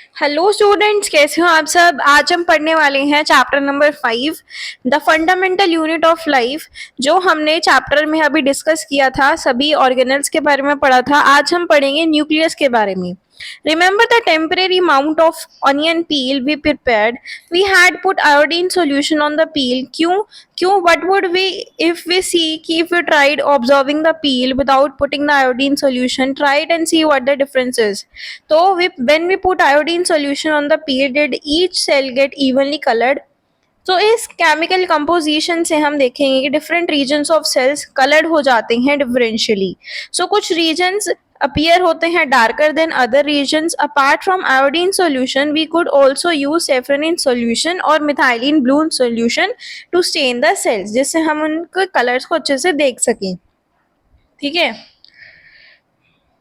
Hello students, कैसे हो आप सब। आज हम पढ़ने वाले हैं chapter number 5, the fundamental unit of life. जो हमने चैप्टर में अभी डिस्कस किया था, सभी ऑर्गेनल्स के बारे में पढ़ा था। आज हम पढ़ेंगे न्यूक्लियस के बारे में। Remember the temporary amount of onion peel we prepared? We had put iodine solution on the peel. क्यों? What would we if we see कि if we tried observing the peel without putting the iodine solution? Try it and see what the difference is. So when we put iodine solution on the peel, did each cell get evenly colored? तो इस chemical composition से हम देखेंगे कि different reasons of cells coloured हो जाते हैं differentially. सो कुछ रीजन्स अपीयर होते हैं darker than other regions. Apart from iodine solution we could also use safranin solution और methylene blue solution to stain the cells, जिससे हम उनके कलर्स को अच्छे से देख सकें। ठीक है।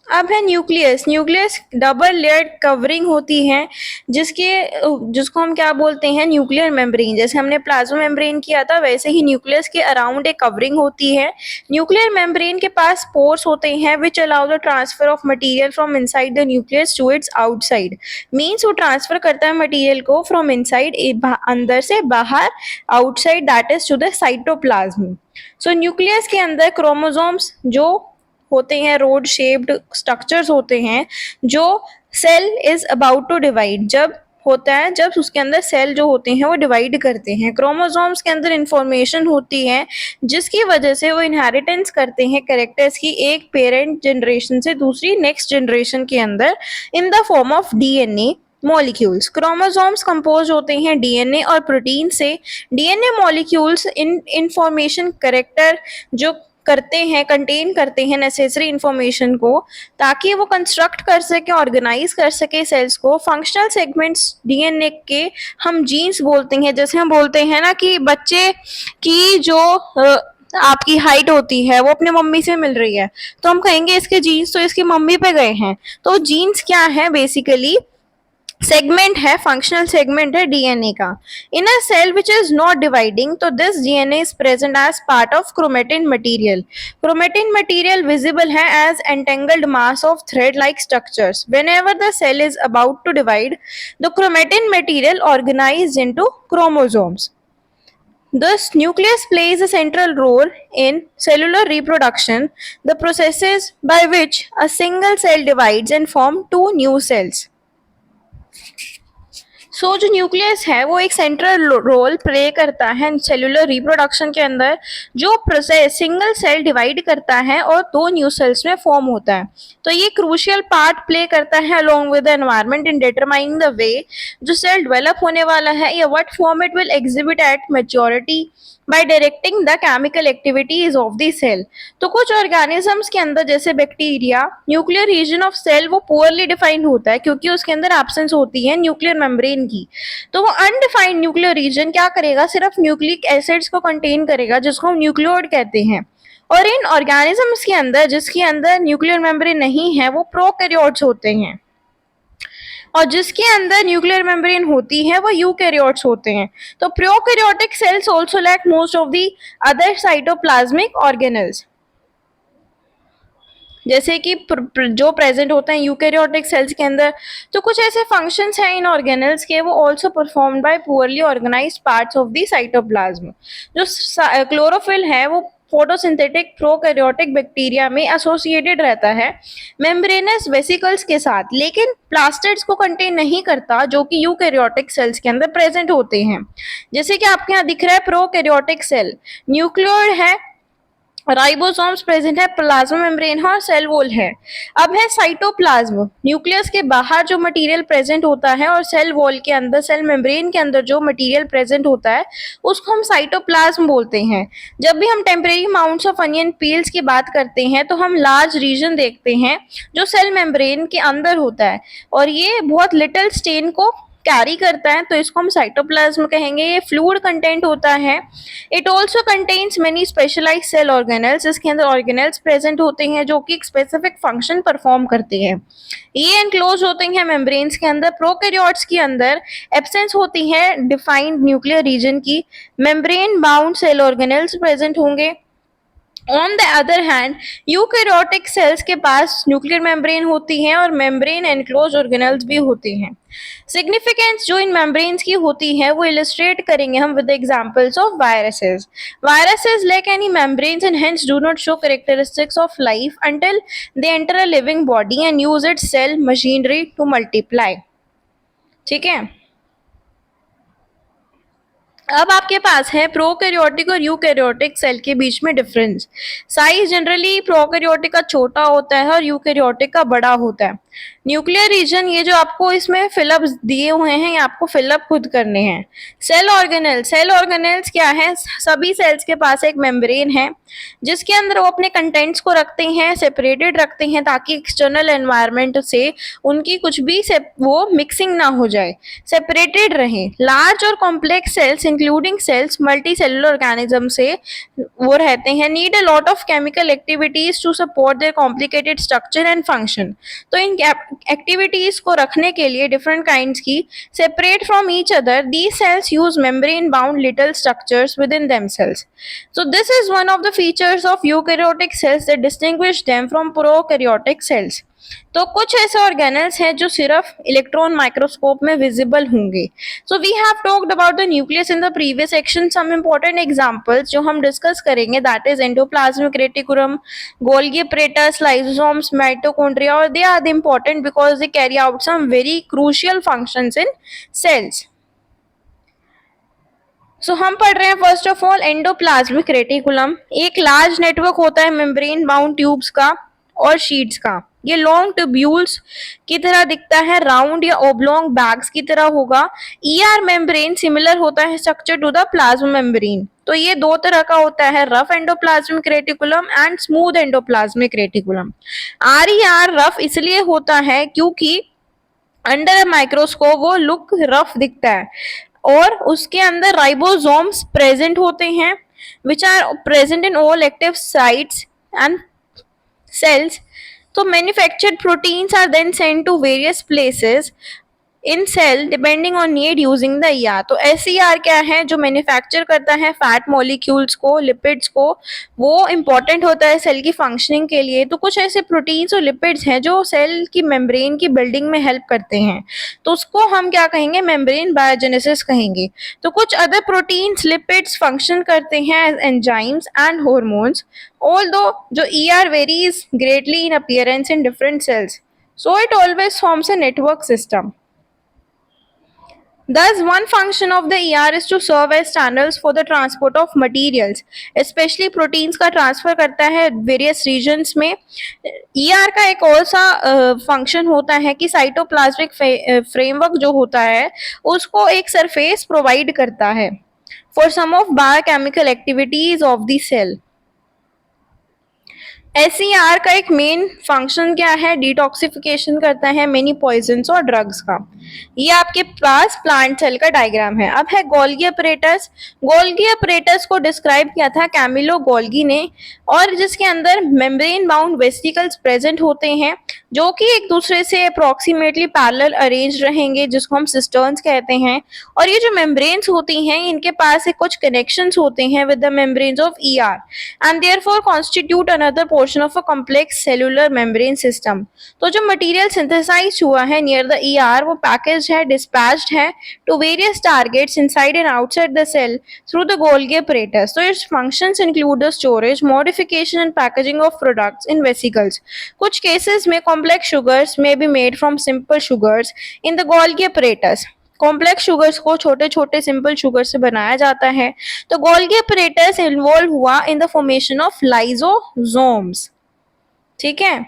अब है nucleus. Nucleus double layered covering होती है, जिसको हम क्या बोलते हैं, न्यूक्लियर मेम्ब्रेन। जैसे हमने प्लाज्मा मेम्ब्रेन किया था, वैसे ही न्यूक्लियस के अराउंड एक कवरिंग होती है। न्यूक्लियर मेम्ब्रेन के पास पोर्स होते हैं which allow the transfer of material from inside the nucleus to its outside. Means वो ट्रांसफर करता है मटेरियल को फ्रॉम इनसाइड, अंदर से बाहर, outside, that is to the cytoplasm. So nucleus के अंदर क्रोमोसोम्स जो होते हैं, रोड शेप्ड स्ट्रक्चर्स होते हैं, जो cell is about to divide जब होता है, जब उसके अंदर सेल जो होते हैं वो डिवाइड करते हैं। क्रोमोसोम्स के अंदर इंफॉर्मेशन होती है जिसकी वजह से वो इनहेरिटेंस करते हैं कैरेक्टर्स की, एक पेरेंट जनरेशन से दूसरी नेक्स्ट जनरेशन के अंदर, in the form of DNA molecules. Chromosomes compose होते हैं डीएनए और प्रोटीन से। DNA molecules in information character जो करते हैं, कंटेन करते हैं नेसेसरी इंफॉर्मेशन को, ताकि वो कंस्ट्रक्ट कर सके, ऑर्गेनाइज कर सके सेल्स को। फंक्शनल सेगमेंट्स डीएनए के हम जीन्स बोलते हैं। जैसे हम बोलते हैं ना कि बच्चे की जो आपकी हाइट होती है वो अपने मम्मी से मिल रही है, तो हम कहेंगे इसके जीन्स तो इसकी मम्मी पे गए हैं। तो जीन्स क्या है, बेसिकली सेगमेंट है, फंक्शनल सेगमेंट है डीएनए का। In a cell which is not dividing, तो this DNA is present as part of chromatin material. Chromatin material visible है as entangled mass of thread like structures. Whenever the cell is about to divide, the chromatin material organized into chromosomes. Thus, nucleus plays a central role in cellular reproduction, the processes by which a single cell divides and form two new cells. जो nucleus है वो एक central role play करता है cellular reproduction के अंदर, जो process single cell divide करता है और दो न्यू सेल्स में फॉर्म होता है। तो ये क्रूशियल पार्ट प्ले करता है along with the environment in determining the way जो सेल डेवलप होने वाला है या what form it will exhibit at maturity by directing the chemical activities of the cell. तो कुछ ऑर्गेनिजम्स के अंदर, जैसे bacteria, nuclear region of cell वो पुअरली डिफाइंड होता है क्योंकि उसके अंदर एब्सेंस होती है न्यूक्लियर मेम्ब्रेन की। तो वो अनडिफाइंड न्यूक्लियर रीजन क्या करेगा, सिर्फ न्यूक्लिक एसिड्स को कंटेन करेगा, जिसको हम न्यूक्लियोइड कहते हैं। और इन ऑर्गेनिजम्स के अंदर जिसके अंदर न्यूक्लियर मेम्ब्रेन नहीं है वो प्रोकैरियोट्स होते हैं, और जिसके अंदर न्यूक्लियर मेम्ब्रेन होती है वो यूकैरियोट्स होते हैं। तो prokaryotic cells also lack most of the other cytoplasmic organelles, जैसे कि जो प्रेजेंट होते हैं यूकैरियोटिक सेल्स के अंदर। तो कुछ ऐसे फंक्शंस हैं इन ऑर्गेनेल्स के, वो also performed by poorly organised parts of the cytoplasm. जो क्लोरोफिल है वो फोटोसिंथेटिक प्रोकैरियोटिक बैक्टीरिया में एसोसिएटेड रहता है मेम्ब्रेनस वेसिकल्स के साथ, लेकिन प्लास्टिड्स को कंटेन नहीं करता, जो कि यूकैरियोटिक सेल्स के अंदर प्रेजेंट होते हैं। जैसे कि आपके यहाँ दिख रहा है प्रोकैरियोटिक सेल, न्यूक्लियोइड है, राइबोसोम्स प्रेजेंट है, प्लाज्मा मेम्ब्रेन है और सेल वॉल है। अब है साइटोप्लाज्म, न्यूक्लियस के बाहर जो मटेरियल प्रेजेंट होता है और सेल वॉल के अंदर, सेल मेम्ब्रेन के अंदर जो मटेरियल प्रेजेंट होता है उसको हम साइटोप्लाज्म बोलते हैं। जब भी हम temporary amounts of onion peels की बात करते हैं तो हम लार्ज रीजन देखते हैं जो सेल मेम्ब्रेन के अंदर होता है, और ये बहुत लिटिल स्टेन को कैरी करता है, तो इसको हम साइटोप्लाज्म कहेंगे। ये फ्लूइड कंटेंट होता है। It also contains many specialised cell organelles, इसके अंदर ऑर्गेनेल्स प्रेजेंट होते हैं जो कि एक स्पेसिफिक फंक्शन परफॉर्म करते हैं। ये एनक्लोज होते हैं मेम्ब्रेन्स के अंदर। प्रोकैरियोट्स के अंदर एब्सेंस होती है डिफाइंड न्यूक्लियर रीजन की, membrane bound cell organelles present होंगे। On the other hand eukaryotic cells के पास न्यूक्लियर मेम्ब्रेन होती है और मेम्ब्रेन एनक्लोज ऑर्गेनेल्स भी होती हैं। सिग्निफिकेंस जो इन मेम्ब्रेन्स की होती है वो इलिस्ट्रेट करेंगे हम with examples of viruses. Viruses lack any membranes and hence do not show characteristics of life until they enter a living body and use its cell machinery to multiply। ठीक है, अब आपके पास है प्रोकैरियोटिक और eukaryotic cell के बीच में difference. Size generally prokaryotic का छोटा होता है और यूकैरियोटिक का बड़ा होता है। न्यूक्लियर रीजन ये जो आपको इसमें फिलअप दिए हुए हैं ये आपको फिलअप खुद करने हैं। सेल ऑर्गेनेल्स क्या है, सभी सेल्स के पास एक मेम्ब्रेन है जिसके अंदर वो अपने कंटेंट्स को रखते हैं, सेपरेटेड रखते हैं ताकि एक्सटर्नल एनवायरनमेंट से उनकी कुछ भी वो मिक्सिंग ना हो जाए, सेपरेटेड रहें। लार्ज और complex cells including cells multicellular organism से वो रहते हैं, need a lot of chemical activities to support their complicated structure and function. तो इन एक्टिविटीज को रखने के लिए डिफरेंट काइंड्स की separate from each other these cells use membrane bound little structures within themselves. So this is one of the features of eukaryotic cells that distinguish them from prokaryotic cells। तो कुछ ऐसे organelles हैं जो सिर्फ electron microscope में visible होंगे। So we have talked about the nucleus in the previous section. Some important examples जो हम डिस्कस करेंगे that is endoplasmic reticulum, Golgi apparatus, lysosomes, mitochondria, और they are important because they carry out some very crucial functions in cells। सो हम पढ़ रहे हैं first of all endoplasmic reticulum. एक large network होता है मेम्ब्रेन बाउंड ट्यूब्स का और शीट्स का। ये लॉन्ग ट्यूब्यूल्स की तरह दिखता है, राउंड या ओब्लोंग बैग्स की तरह होगा। ईआर मेम्ब्रेन सिमिलर होता है structure to the plasma membrane. तो ये दो तरह का होता है, rough endoplasmic reticulum and smooth endoplasmic reticulum. Are rough इसलिए होता है क्योंकि अंडर माइक्रोस्कोप वो लुक रफ दिखता है और उसके अंदर राइबोसोम्स प्रेजेंट होते हैं which are present in all active sites and cells। तो manufactured proteins are then sent to various places in cell depending on need using the ER. तो एसईआर क्या है, जो मैन्युफैक्चर करता है फैट मॉलिक्यूल्स को, लिपिड्स को, वो इंपॉर्टेंट होता है सेल की फंक्शनिंग के लिए। तो कुछ ऐसे प्रोटीन्स और लिपिड्स हैं जो सेल की मेम्ब्रेन की बिल्डिंग में हेल्प करते हैं, तो उसको हम क्या कहेंगे, मेम्ब्रेन बायोजेनेसिस कहेंगे। तो कुछ अदर प्रोटीन्स लिपिड्स फंक्शन करते हैं as enzymes and hormones, although जो ER varies greatly in appearance in different cells, so it always forms a network system। Thus, one function of the ER is to serve as channels for the transport of materials, especially proteins का transfer करता है various regions में। ER का एक और सा function होता है कि साइटोप्लाज्मिक फ्रेमवर्क जो होता है उसको एक सरफेस प्रोवाइड करता है for some of biochemical activities of the cell। SER का एक मेन फंक्शन क्या है, डिटॉक्सिफिकेशन करता है मेनी पॉइजन्स और ड्रग्स का। ये आपके पास प्लांट सेल का डायग्राम है। अब है गोल्गी अपरेटस। गोल्गी अपरेटस को डिस्क्राइब किया था कैमिलो गोल्गी ने, और जिसके अंदर मेम्ब्रेन बाउंड वेसिकल्स प्रेजेंट होते हैं जो कि एक दूसरे से अप्रोक्सीमेटली पैरेलल अरेंज रहेंगे, जिसको हम सिस्टर्न्स कहते हैं। और ये जो मेम्ब्रेन्स होती हैं इनके पास एक कुछ कनेक्शंस होते हैं with the membranes of ER and therefore constitute another portion of a complex cellular membrane system. तो जो मटेरियल सिंथेसाइज हुआ है नियर द ईआर वो पैकेज्ड है, डिस्पैच्ड है to various targets inside and outside the cell through the Golgi apparatus। तो its functions include the storage, modification and packaging of products in vesicles. कुछ cases में complex sugars may be made from simple sugars in the Golgi apparatus। Complex sugars को छोटे छोटे simple sugar से बनाया जाता है। तो गोल्गी apparatus इन्वॉल्व हुआ in the formation of lysosomes. ठीक है,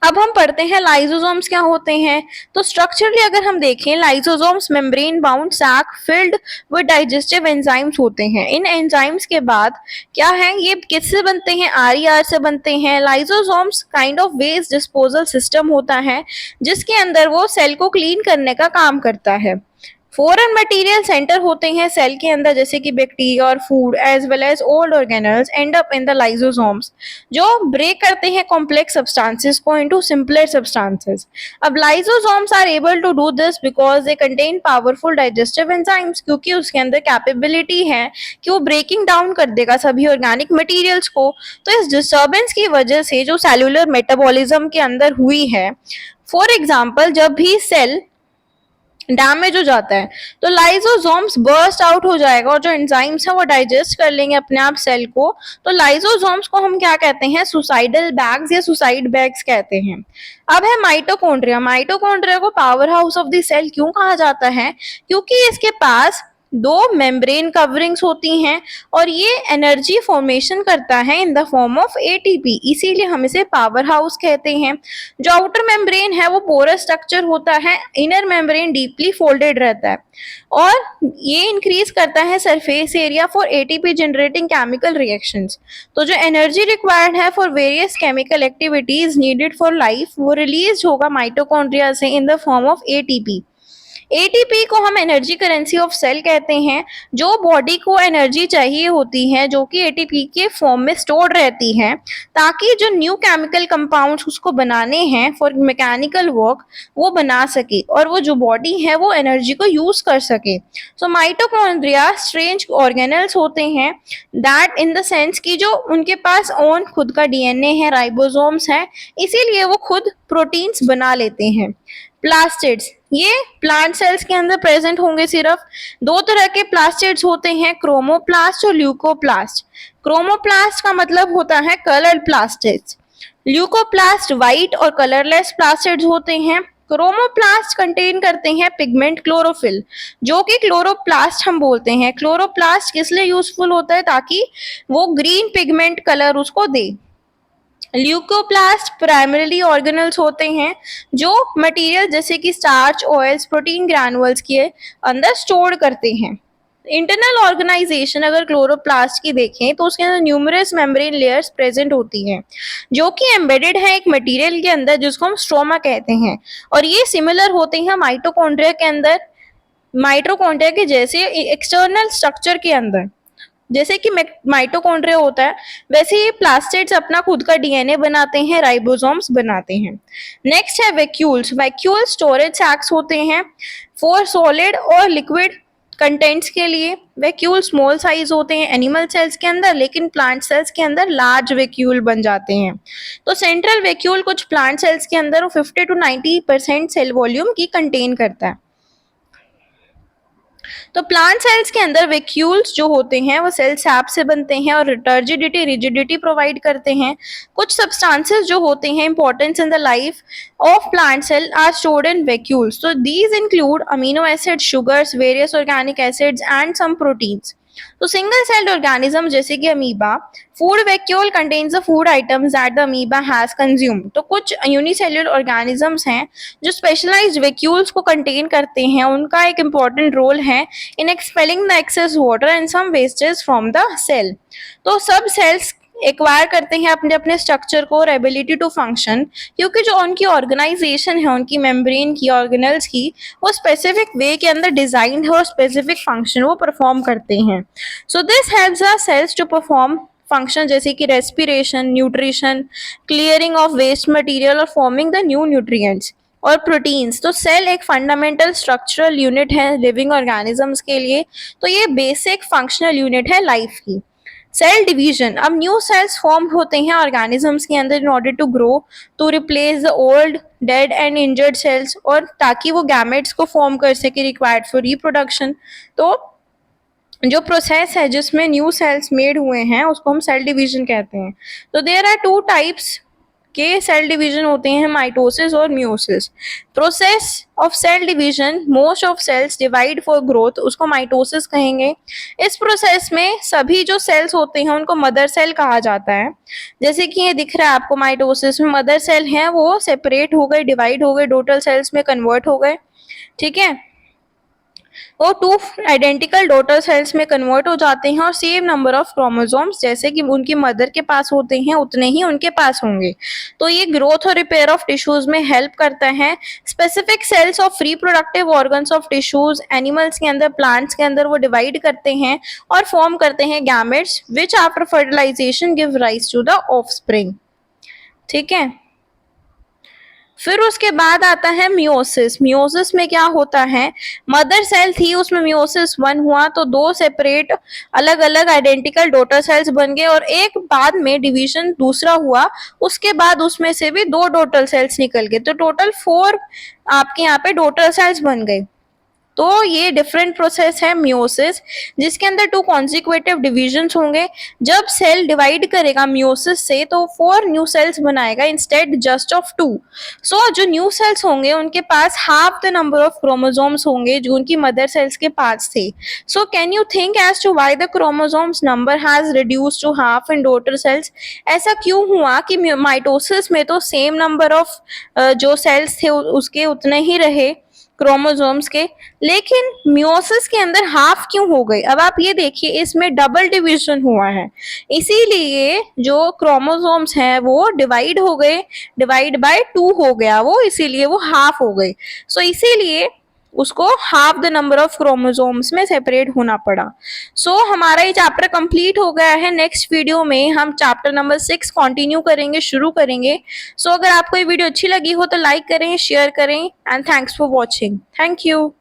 अब हम पढ़ते हैं लाइसोसोम्स क्या होते हैं। तो स्ट्रक्चरली अगर हम देखें, lysosomes membrane bound sac filled with digestive enzymes होते हैं। इन एंजाइम्स के बाद क्या है, ये किससे बनते हैं, आरईआर से बनते हैं। Lysosomes kind of waste disposal system होता है जिसके अंदर वो सेल को क्लीन करने का काम करता है। फॉरेन मटेरियल सेंटर होते हैं सेल के अंदर, जैसे कि बैक्टीरिया और food as well as old organelles end up in the lysosomes, जो ब्रेक करते हैं कॉम्प्लेक्स सब्सटेंसेस को इनटू सिंपलर सब्सटेंसेस। अब lysosomes are able to do this because they contain powerful digestive enzymes, क्योंकि उसके अंदर कैपेबिलिटी है कि वो ब्रेकिंग डाउन कर देगा सभी ऑर्गेनिक मटेरियल्स को। तो इस डिस्टर्बेंस की वजह से जो सेलुलर मेटाबॉलिज्म के अंदर हुई है, फॉर एग्जाम्पल जब भी सेल डैमेज हो जाता है तो लाइसोसोम्स बर्स्ट आउट हो जाएगा और जो एंजाइम्स है वो डाइजेस्ट कर लेंगे अपने आप सेल को। तो लाइसोसोम्स को हम क्या कहते हैं, सुसाइडल बैग्स या सुसाइड बैग्स कहते हैं। अब है माइटोकॉन्ड्रिया। माइटोकॉन्ड्रिया को powerhouse of the cell क्यों कहा जाता है, क्योंकि इसके पास दो मेम्ब्रेन कवरिंग्स होती हैं और ये एनर्जी फॉर्मेशन करता है in the form of ATP, इसीलिए हम इसे पावर हाउस कहते हैं। जो आउटर मेम्ब्रेन है वो पोरस स्ट्रक्चर होता है, इनर मेम्ब्रेन डीपली फोल्डेड रहता है और ये इंक्रीज करता है surface area for ATP generating chemical reactions. तो जो एनर्जी रिक्वायर्ड है for various chemical activities needed for life वो रिलीज होगा माइटोकॉन्ड्रिया से in the form of ATP. ATP को हम एनर्जी करेंसी ऑफ सेल कहते हैं। जो बॉडी को एनर्जी चाहिए होती है जो कि एटीपी के फॉर्म में स्टोर्ड रहती है, ताकि जो न्यू केमिकल कंपाउंड्स उसको बनाने हैं फॉर मैकेनिकल वर्क वो बना सके और वो जो बॉडी है वो एनर्जी को यूज कर सके। सो माइटोकॉन्ड्रिया स्ट्रेंज ऑर्गेनल्स होते हैं दैट इन द सेंस कि जो उनके पास ओन खुद का डीएनए है, राइबोसोम्स है, इसीलिए वो खुद प्रोटीन्स बना लेते हैं। प्लास्टिड्स, ये प्लांट सेल्स के अंदर प्रेजेंट होंगे। सिर्फ दो तरह के प्लास्टिड्स होते हैं, क्रोमोप्लास्ट और ल्यूकोप्लास्ट। क्रोमोप्लास्ट का मतलब होता है कलर्ड प्लास्टिड्स, ल्यूकोप्लास्ट व्हाइट और कलरलेस प्लास्टिड्स होते हैं। क्रोमोप्लास्ट कंटेन करते हैं पिगमेंट क्लोरोफिल, जो कि क्लोरोप्लास्ट हम बोलते हैं। क्लोरोप्लास्ट किस लिए यूजफुल होता है, ताकि वो ग्रीन पिगमेंट कलर उसको दे। ल्यूकोप्लास्ट प्राइमरीली ऑर्गेनल्स होते हैं जो मटेरियल जैसे कि स्टार्च, ऑयल्स, प्रोटीन ग्रैनुअल्स के अंदर स्टोर करते हैं। इंटरनल ऑर्गेनाइजेशन अगर क्लोरोप्लास्ट की देखें तो उसके अंदर न्यूमरस मेम्ब्रेन लेयर्स प्रेजेंट होती हैं जो कि एम्बेडेड है एक मटेरियल के अंदर जिसको हम स्ट्रोमा कहते हैं, और ये सिमिलर होते हैं माइटोकॉन्ड्रिया के अंदर, माइटोकॉन्ड्रिया के जैसे एक्सटर्नल स्ट्रक्चर के अंदर। जैसे कि माइटोकॉन्ड्रिया होता है वैसे ये प्लास्टिड्स अपना खुद का डीएनए बनाते हैं, राइबोसोम्स बनाते हैं। नेक्स्ट है वैक्यूल्स। वैक्यूल स्टोरेज सैक्स होते हैं फॉर सॉलिड और लिक्विड कंटेंट्स के लिए। वैक्यूल स्मॉल साइज होते हैं एनिमल सेल्स के अंदर, लेकिन प्लांट सेल्स के अंदर लार्ज वैक्यूल बन जाते हैं। तो सेंट्रल वैक्यूल कुछ प्लांट सेल्स के अंदर 50 to 90% सेल वॉल्यूम की कंटेन करता है। तो प्लांट सेल्स के अंदर वैक्यूल्स जो होते हैं वो सेल सैप से बनते हैं और टर्जिडिटी रिजिडिटी प्रोवाइड करते हैं। कुछ सब्सटेंसेस जो होते हैं importance in the life of plant cell are stored in vacuoles. तो these include amino acid, sugars, various organic acids and some proteins. तो सिंगल सेल्ड ऑर्गेनिज्म जैसे कि amoeba, food vacuole contains the food items that the amoeba has consumed. तो कुछ unicellular organisms हैं जो specialised vacuoles को contain करते हैं, उनका एक इम्पॉर्टेंट रोल है in expelling the excess water and some wastage from the cell. तो सब सेल्स एक्वायर करते हैं अपने अपने स्ट्रक्चर को और एबिलिटी टू फंक्शन, क्योंकि जो उनकी ऑर्गेनाइजेशन है उनकी मेम्ब्रेन की, ऑर्गेनल्स की, वो स्पेसिफिक वे के अंदर डिजाइन है और स्पेसिफिक फंक्शन वो परफॉर्म करते हैं। So this helps the cells to perform function जैसे कि respiration, nutrition, clearing of waste material और फॉर्मिंग द न्यू न्यूट्रिएंट्स और प्रोटीन्स। तो सेल एक फंडामेंटल स्ट्रक्चरल यूनिट है लिविंग ऑर्गेनिजम्स के लिए। तो ये बेसिक फंक्शनल यूनिट है लाइफ की। सेल डिवीजन, अब न्यू सेल्स फॉर्म होते हैं ऑर्गेनिजम्स के अंदर in order to grow, to replace the old dead and injured cells, और ताकि वो गैमेट्स को फॉर्म कर सके रिक्वायर्ड फॉर रिप्रोडक्शन। तो जो प्रोसेस है जिसमें न्यू सेल्स मेड हुए हैं उसको हम सेल डिवीजन कहते हैं। तो देयर आर टू टाइप्स के सेल डिवीजन होते हैं, माइटोसिस और meiosis. Process of cell division, most of cells divide for growth, उसको माइटोसिस कहेंगे। इस प्रोसेस में सभी जो सेल्स होते हैं उनको मदर सेल कहा जाता है। जैसे कि ये दिख रहा है आपको, माइटोसिस में मदर सेल हैं वो सेपरेट हो गए, डिवाइड हो गए, टोटल सेल्स में कन्वर्ट हो गए, ठीक है। वो टू आइडेंटिकल डॉटर सेल्स में कन्वर्ट हो जाते हैं और सेम नंबर ऑफ क्रोमोसोम्स जैसे कि उनकी मदर के पास होते हैं उतने ही उनके पास होंगे। तो ये ग्रोथ और रिपेयर ऑफ टिश्यूज में हेल्प करता है। Specific sales of reproductive organs of tissues animals के अंदर, प्लांट्स के अंदर वो डिवाइड करते हैं और फॉर्म करते हैं gametes which after fertilisation give rise to the offspring. ठीक है, फिर उसके बाद आता है मियोसिस। मियोसिस में क्या होता है, मदर सेल थी उसमें मियोसिस 1 हुआ तो दो सेपरेट अलग अलग आइडेंटिकल डॉटर सेल्स बन गए और एक बाद में डिवीजन दूसरा हुआ, उसके बाद उसमें से भी दो डॉटर सेल्स निकल गए, तो टोटल 4 आपके यहाँ पे डॉटर सेल्स बन गए। तो ये डिफरेंट प्रोसेस है मियोसिस, जिसके अंदर 2 कॉन्सिक्वेटिव डिविजन्स होंगे। जब सेल डिवाइड करेगा मियोसिस से तो 4 न्यू सेल्स बनाएगा इंस्टेड जस्ट ऑफ 2। सो जो न्यू सेल्स होंगे उनके पास half the number of chromosomes होंगे जो उनकी मदर सेल्स के पास थे। So can you think as to why the chromosomes number has reduced to half in daughter cells? ऐसा क्यों हुआ कि माइटोसिस में तो सेम नंबर ऑफ जो सेल्स थे उसके उतने ही रहे क्रोमोसोम्स के, लेकिन मियोसिस के अंदर हाफ क्यों हो गई? अब आप ये देखिए इसमें डबल डिवीजन हुआ है, इसीलिए जो क्रोमोसोम्स हैं वो डिवाइड हो गए, डिवाइड बाय 2 हो गया वो, इसीलिए वो हाफ हो गई। सो इसीलिए उसको half the number of chromosomes में सेपरेट होना पड़ा। सो हमारा ये चैप्टर कंप्लीट हो गया है। नेक्स्ट वीडियो में हम चैप्टर नंबर 6 कंटिन्यू करेंगे, शुरू करेंगे। सो अगर आपको ये वीडियो अच्छी लगी हो तो लाइक करें, शेयर करें and thanks for watching. Thank you.